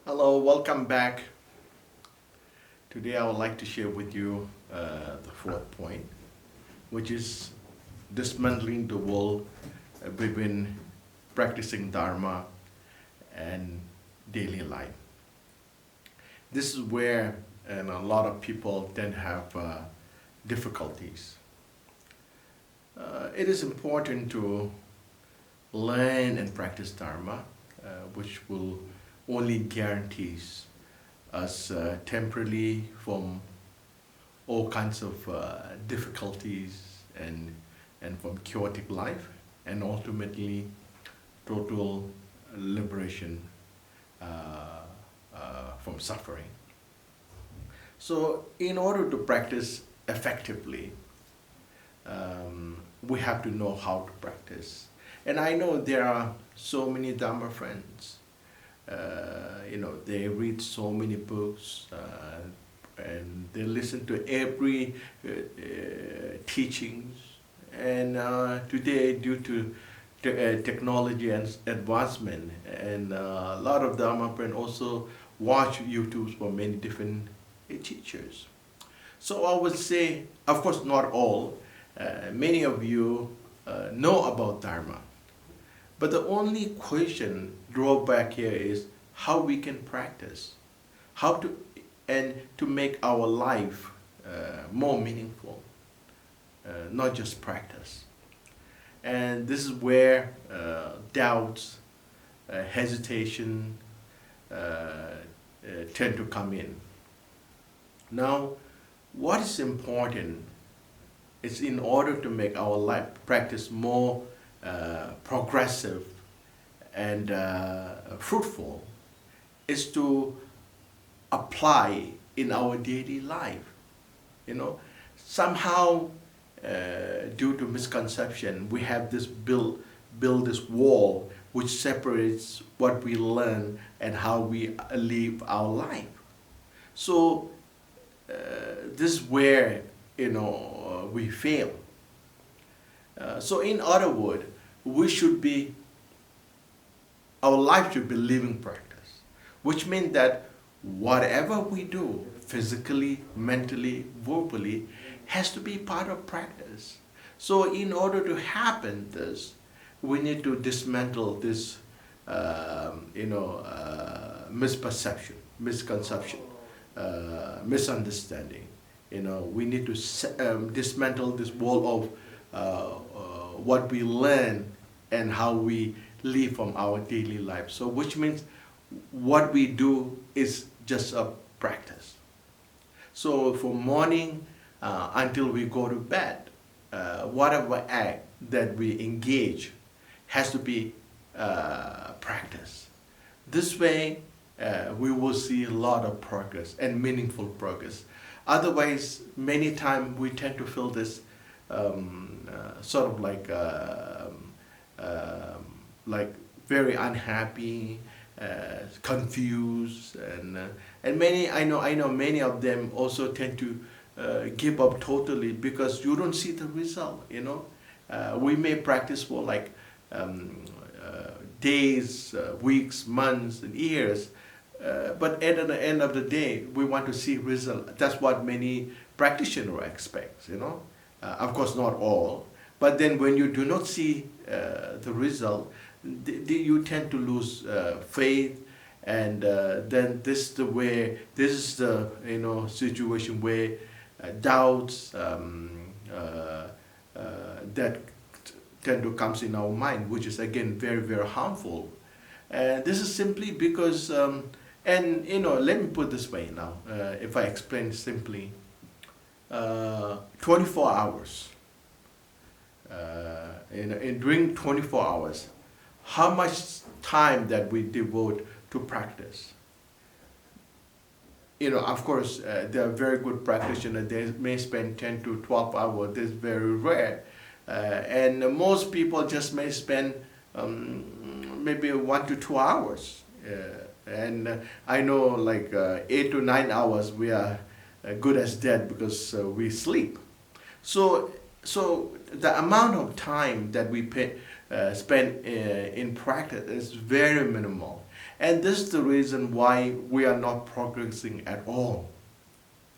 Hello, welcome back. Today I would like to share with you the fourth point, which is dismantling the wall between practicing Dharma and daily life. This is where a lot of people tend to have difficulties. It is important to learn and practice Dharma, which will only guarantees us temporarily from all kinds of difficulties and from chaotic life, and ultimately total liberation from suffering. So, in order to practice effectively, we have to know how to practice. And I know there are so many Dharma friends. They read so many books and they listen to every teachings. And today, due to technology and advancement, and a lot of Dharma friends also watch YouTubes from many different teachers. So I would say, of course, not all. Many of you know about Dharma. But the only question drawback here is how we can practice, how to and to make our life more meaningful, not just practice. And this is where doubts, hesitation tend to come in. Now, what is important is in order to make our life practice more progressive and fruitful is to apply in our daily life. Somehow, due to misconception, we have this build this wall which separates what we learn and how we live our life. So this is where we fail. So in other words, we should be, our life should be living practice, which means that whatever we do, physically, mentally, verbally, has to be part of practice. So in order to happen this, we need to dismantle this, misperception, misconception, misunderstanding. We need to dismantle this wall of what we learn and how we live from our daily life. So which means what we do is just a practice. So from morning until we go to bed, whatever act that we engage has to be practice. This way we will see a lot of progress and meaningful progress. Otherwise, many times we tend to feel this sort of like very unhappy, confused, and many I know many of them also tend to give up totally because you don't see the result. We may practice for like days, weeks, months, and years. But at the end of the day, we want to see result. That's what many practitioners expect. Of course, not all. But then, when you do not see the result, you tend to lose faith, and then this is the situation where doubts that tend to comes in our mind, which is again very very harmful. And this is simply because. Let me put this way now, if I explain simply, 24 hours, during 24 hours, how much time that we devote to practice? Of course, there are very good practitioners, they may spend 10 to 12 hours, this is very rare. And most people just may spend maybe 1 to 2 hours. And I know like 8 to 9 hours we are good as dead because we sleep. So the amount of time that we spend in practice is very minimal. And this is the reason why we are not progressing at all.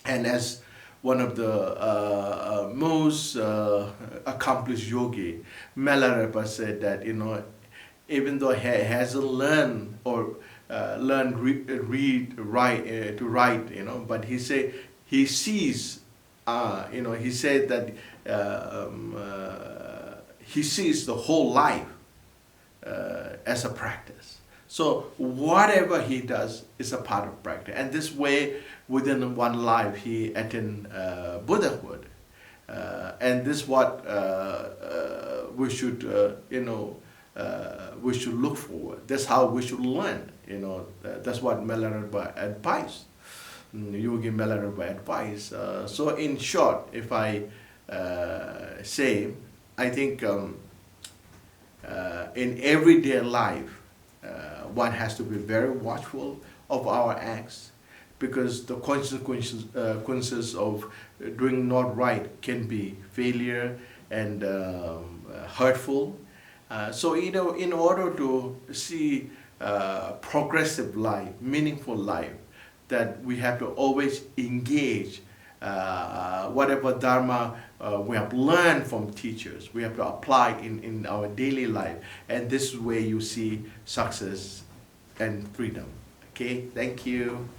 And as one of the most accomplished yogi, Milarepa said that, even though he hasn't learned or learned read, write, to write, but he said he sees, he said that he sees the whole life as a practice. So whatever he does is a part of practice. And this way, within one life, he attained Buddhahood. And this is what we should, we should look forward. That's how we should learn. That's what Milarepa advised. Yogi Milarepa advised. So in short, if I say, I think in everyday life, one has to be very watchful of our acts, because the consequences of doing not right can be failure and hurtful. So in order to see progressive life, meaningful life, that we have to always engage whatever Dharma we have learned from teachers, we have to apply in our daily life. And this is where you see success and freedom. Okay, thank you.